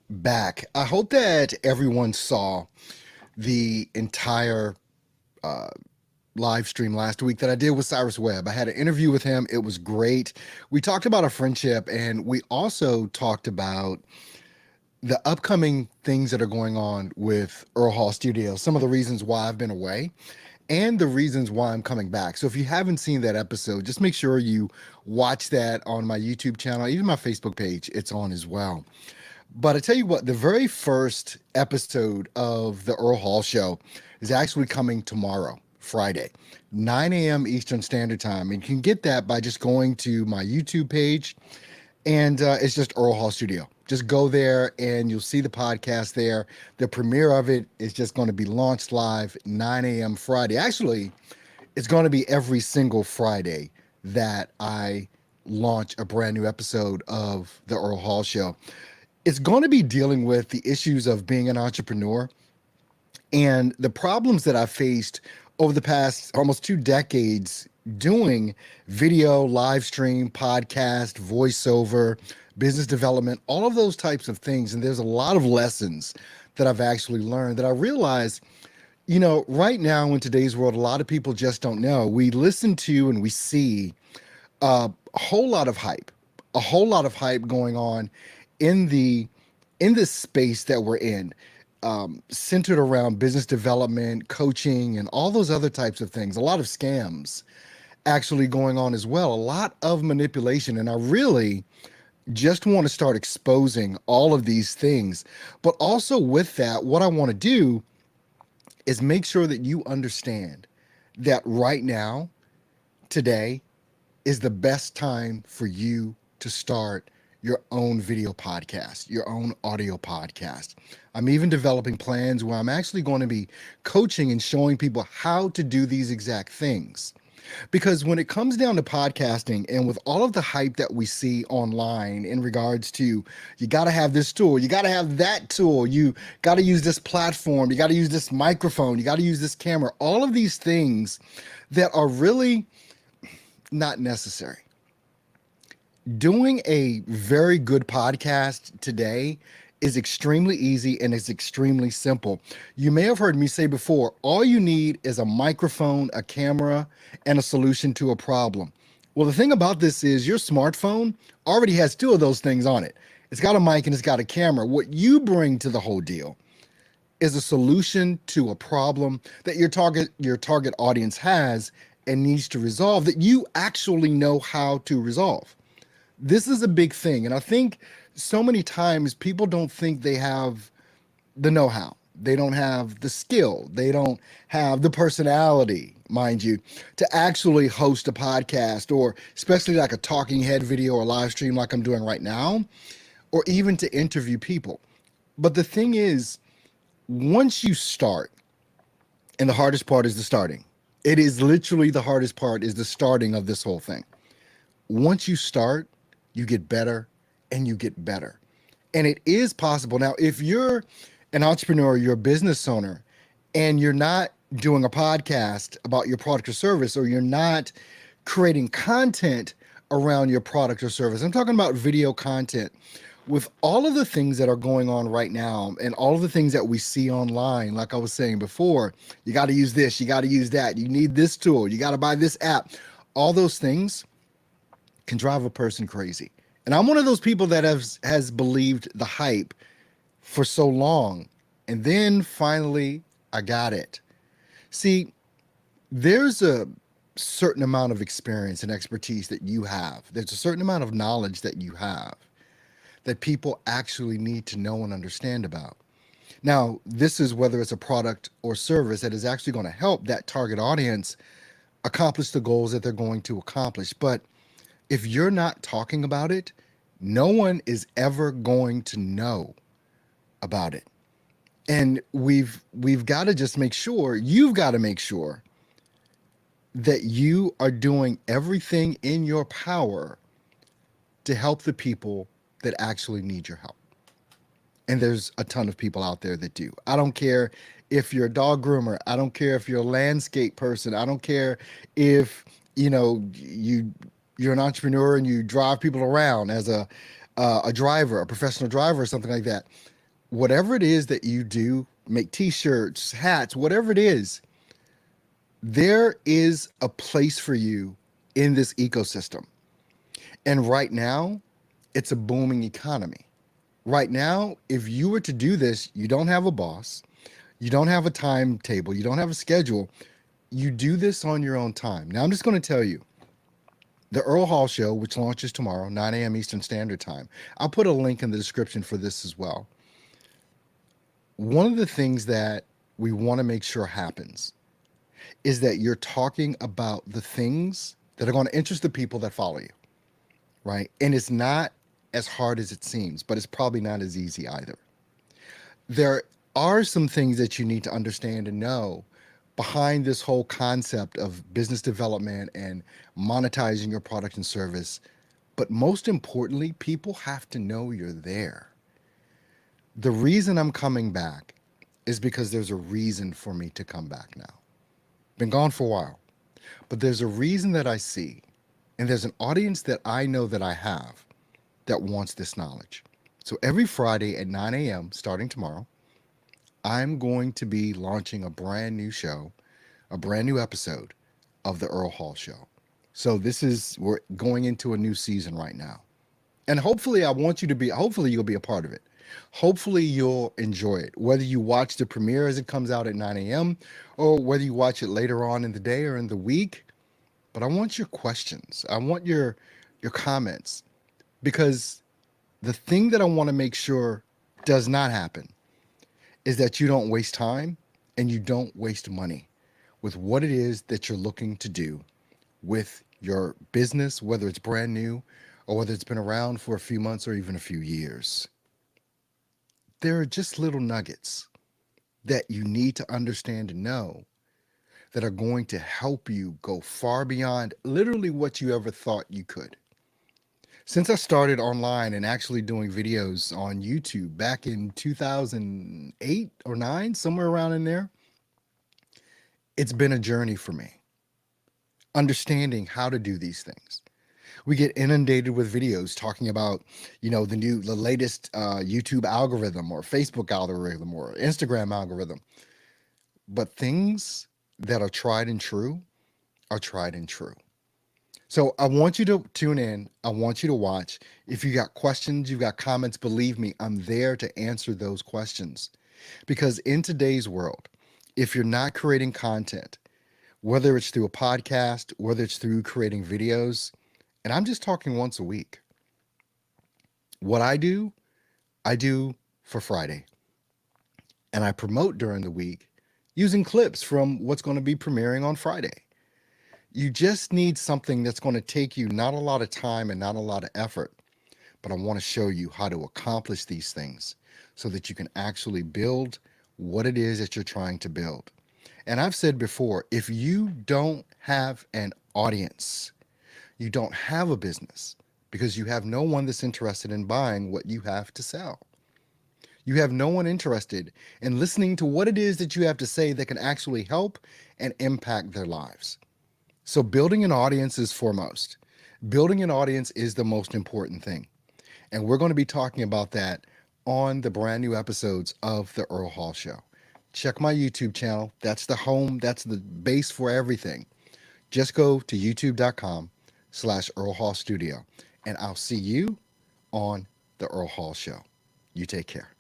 back. I hope that everyone saw the entire uh, live stream last week that I did with Cyrus Webb. I had an interview with him. It was great. We talked about a friendship and we also talked about the upcoming things that are going on with Earl Hall Studios, some of the reasons why I've been away and the reasons why I'm coming back. So if you haven't seen that episode, just make sure you watch that on my YouTube channel, even my Facebook page, it's on as well. But I tell you what, the very first episode of the Earl Hall Show is actually coming tomorrow, Friday, 9 a.m. Eastern Standard Time. And you can get that by just going to my YouTube page, and it's just Earl Hall Studio. Just go there and you'll see the podcast there. The premiere of it is just going to be launched live 9 a.m. Friday. Actually, it's going to be every single Friday that I launch a brand new episode of the Earl Hall Show. It's going to be dealing with the issues of being an entrepreneur and the problems that I've faced over the past almost 2 decades doing video, live stream, podcast, voiceover, business development, all of those types of things. And there's a lot of lessons that I've actually learned that I realize, right now in today's world, a lot of people just don't know. We listen to and we see a whole lot of hype, a whole lot of hype going on in the in this space that we're in, centered around business development, coaching, and all those other types of things. A lot of scams actually going on as well. A lot of manipulation, and I really just want to start exposing all of these things. But also with that, what I want to do is make sure that you understand that right now, today, is the best time for you to start your own video podcast, your own audio podcast. I'm even developing plans where I'm actually going to be coaching and showing people how to do these exact things. Because when it comes down to podcasting and with all of the hype that we see online in regards to you got to have this tool, you got to have that tool, you got to use this platform, you got to use this microphone, you got to use this camera, all of these things that are really not necessary. Doing a very good podcast today is extremely easy and it's extremely simple. You may have heard me say before, all you need is a microphone, a camera, and a solution to a problem. Well, the thing about this is your smartphone already has two of those things on it. It's got a mic and it's got a camera. What you bring to the whole deal is a solution to a problem that your target audience has and needs to resolve that you actually know how to resolve. This is a big thing. And I think so many times people don't think they have the know how. They don't have the skill. They don't have the personality, mind you, to actually host a podcast or especially like a talking head video or live stream like I'm doing right now, or even to interview people. But the thing is, once you start, and the hardest part is the starting, it is literally the hardest part is the starting of this whole thing. Once you start, you get better and you get better. And it is possible. Now, if you're an entrepreneur, you're a business owner, and you're not doing a podcast about your product or service, or you're not creating content around your product or service, I'm talking about video content. With all of the things that are going on right now and all of the things that we see online, like I was saying before, you got to use this, you got to use that, you need this tool, you got to buy this app, all those things can drive a person crazy. And I'm one of those people that has believed the hype for so long. And then finally, I got it. See, there's a certain amount of experience and expertise that you have. There's a certain amount of knowledge that you have that people actually need to know and understand about. Now, this is whether it's a product or service that is actually going to help that target audience accomplish the goals that they're going to accomplish. But if you're not talking about it, no one is ever going to know about it. And we've got to just make sure, you've got to make sure that you are doing everything in your power to help the people that actually need your help. And there's a ton of people out there that do. I don't care if you're a dog groomer. I don't care if you're a landscape person. I don't care if, you're an entrepreneur and you drive people around as a driver, a professional driver or something like that. whatever it is that you do, make t-shirts, hats, whatever it is, there is a place for you in this ecosystem. And right now, it's a booming economy. Right now, if you were to do this, you don't have a boss, you don't have a timetable, you don't have a schedule. You do this on your own time. Now, I'm just going to tell you the Earl Hall show, which launches tomorrow, 9 a.m. Eastern Standard Time. I'll put a link in the description for this as well. One of the things that we want to make sure happens is that you're talking about the things that are going to interest the people that follow you, right? And it's not as hard as it seems, but it's probably not as easy either. There are some things that you need to understand and know behind this whole concept of business development and monetizing your product and service. But most importantly, people have to know you're there. The reason I'm coming back is because there's a reason for me to come back now. Been gone for a while, but there's a reason that I see, and there's an audience that I know that I have that wants this knowledge. So every Friday at 9 a.m., starting tomorrow, I'm going to be launching a brand new show, a brand new episode of the Earl Hall Show. So we're going into a new season right now. And hopefully hopefully you'll be a part of it. Hopefully you'll enjoy it, whether you watch the premiere as it comes out at 9 a.m. or whether you watch it later on in the day or in the week. But I want your questions. I want your comments, because the thing that I want to make sure does not happen is that you don't waste time and you don't waste money with what it is that you're looking to do with your business, whether it's brand new or whether it's been around for a few months or even a few years. There are just little nuggets that you need to understand and know that are going to help you go far beyond literally what you ever thought you could. Since I started online and actually doing videos on YouTube back in 2008 or 9, somewhere around in there, it's been a journey for me, understanding how to do these things. We get inundated with videos talking about, the latest YouTube algorithm or Facebook algorithm or Instagram algorithm. But things that are tried and true are tried and true. So I want you to tune in. I want you to watch. If you got questions, you've got comments, believe me, I'm there to answer those questions. Because in today's world, if you're not creating content, whether it's through a podcast, whether it's through creating videos, and I'm just talking once a week, what I do for Friday. And I promote during the week using clips from what's going to be premiering on Friday. You just need something that's going to take you not a lot of time and not a lot of effort, but I want to show you how to accomplish these things so that you can actually build what it is that you're trying to build. And I've said before, if you don't have an audience, you don't have a business, because you have no one that's interested in buying what you have to sell. You have no one interested in listening to what it is that you have to say that can actually help and impact their lives. So building an audience is foremost. Building an audience is the most important thing. And we're going to be talking about that on the brand new episodes of the Earl Hall Show. Check my YouTube channel. That's the home. That's the base for everything. Just go to youtube.com/Earl Hall Studio, and I'll see you on the Earl Hall Show. You take care.